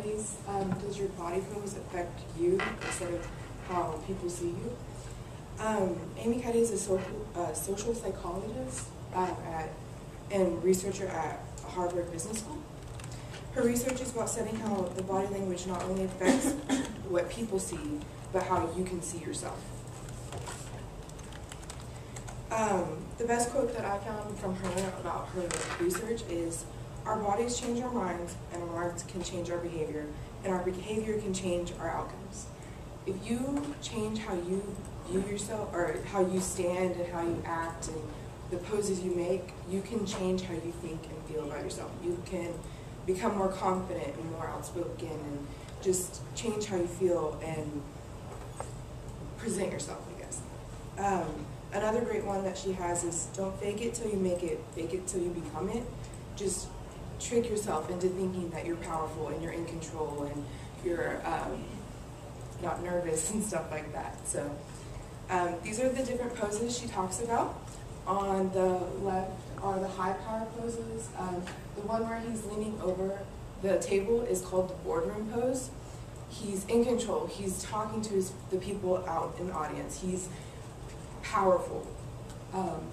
ways does your body pose affect you instead of how people see you? Amy Cuddy is a social psychologist and researcher at Harvard Business School. Her research is about studying how the body language not only affects what people see, but how you can see yourself. The best quote that I found from her about her research is, "Our bodies change our minds, and our minds can change our behavior, and our behavior can change our outcomes." If you change how you view yourself, or how you stand and how you act and the poses you make, you can change how you think and feel about yourself. You can become more confident and more outspoken and just change how you feel and present yourself, I guess. Another great one that she has is, "Don't fake it till you make it, fake it till you become it." Just trick yourself into thinking that you're powerful and you're in control and you're not nervous and stuff like that. So these are the different poses she talks about. On the left are the high power poses. The one where he's leaning over the table is called the boardroom pose. He's in control. He's talking to the people out in the audience. He's powerful.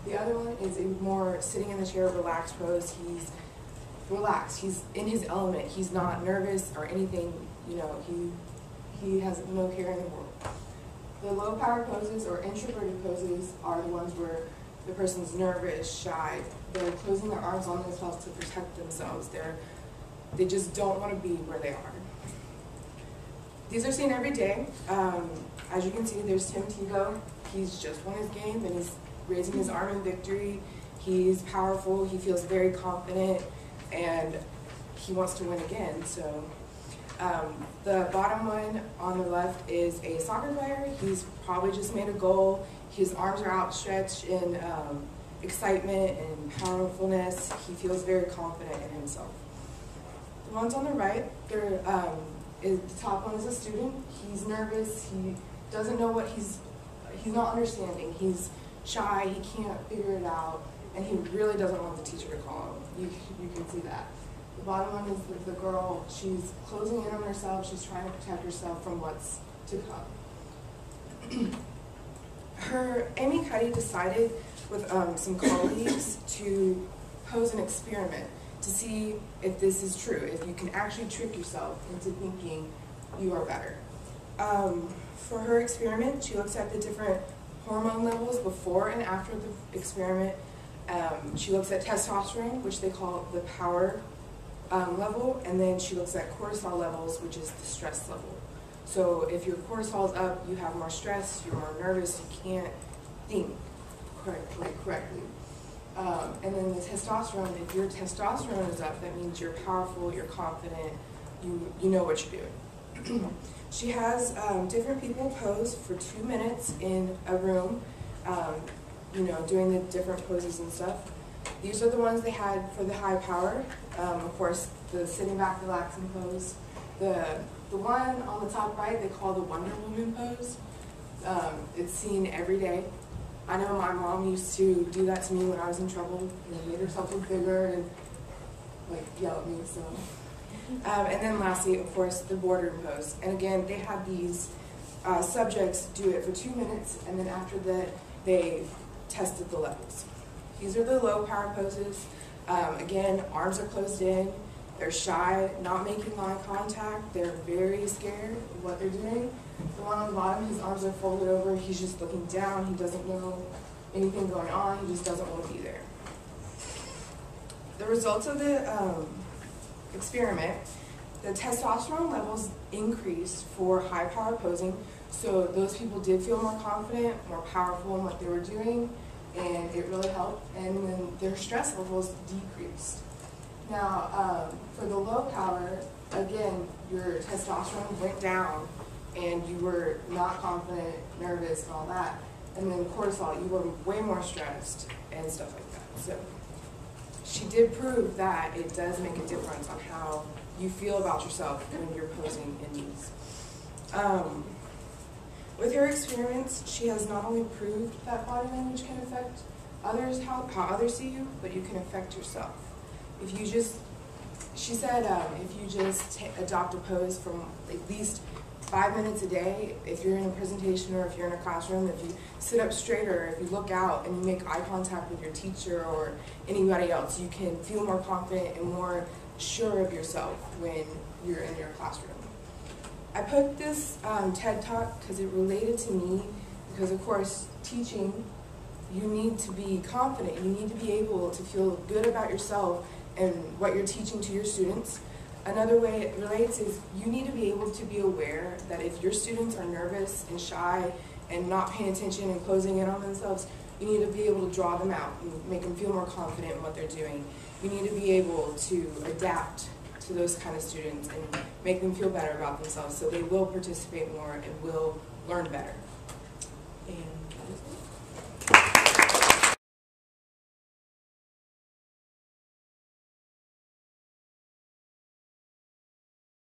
The other one is a more sitting in the chair, relaxed pose. He's relaxed. He's in his element. He's not nervous or anything. You know, he has no care in the world. The low power poses or introverted poses are the ones where the person's nervous, shy. They're closing their arms on themselves to protect themselves. They just don't want to be where they are. These are seen every day. As you can see, there's Tim Tebow. He's just won his game and he's raising his arm in victory. He's powerful. He feels very confident and he wants to win again. So the bottom one on the left is a soccer player. He's probably just made a goal. His arms are outstretched in excitement and powerfulness. He feels very confident in himself. The ones on the right, the top one is a student. He's nervous. He doesn't know what he's not understanding. He's shy. He can't figure it out, and he really doesn't want the teacher to call him. You can see that. The bottom one is the girl. She's closing in on herself. She's trying to protect herself from what's to come. Amy Cuddy decided with some colleagues to pose an experiment to see if this is true, if you can actually trick yourself into thinking you are better. For her experiment, she looks at the different hormone levels before and after the experiment. She looks at testosterone, which they call the power level, and then she looks at cortisol levels, which is the stress level. So if your cortisol is up, you have more stress, you're more nervous, you can't think correctly. And then the testosterone, if your testosterone is up, that means you're powerful, you're confident, you know what you're doing. She has different people pose for 2 minutes in a room, doing the different poses and stuff. These are the ones they had for the high power. Of course, the sitting back, relaxing pose. The one on the top right, they call the Wonder Woman pose. It's seen every day. I know my mom used to do that to me when I was in trouble, and made herself look bigger and yell at me. So, and then lastly, of course, the boardroom pose. And again, they had these subjects do it for 2 minutes, and then after that, they tested the levels. These are the low power poses. Again, arms are closed in. They're shy, not making eye contact. They're very scared of what they're doing. The one on the bottom, his arms are folded over. He's just looking down. He doesn't know anything going on. He just doesn't want to be there. The results of the experiment, the testosterone levels increased for high power posing. So those people did feel more confident, more powerful in what they were doing, and it really helped. And then their stress levels decreased. Now, for the low power, again, your testosterone went down and you were not confident, nervous, and all that. And then cortisol, you were way more stressed and stuff like that. So she did prove that it does make a difference on how you feel about yourself when you're posing in these. With her experiments, she has not only proved that body language can affect others, how others see you, but you can affect yourself. If you just she said if you just adopt a pose from at least 5 minutes a day, if you're in a presentation or if you're in a classroom, if you sit up straighter, if you look out and you make eye contact with your teacher or anybody else, you can feel more confident and more sure of yourself when you're in your classroom. I put this TED Talk because it related to me, because of course teaching, you need to be confident, you need to be able to feel good about yourself and what you're teaching to your students. Another way it relates is you need to be able to be aware that if your students are nervous and shy and not paying attention and closing in on themselves, you need to be able to draw them out and make them feel more confident in what they're doing. You need to be able to adapt to those kind of students and make them feel better about themselves so they will participate more and will learn better. And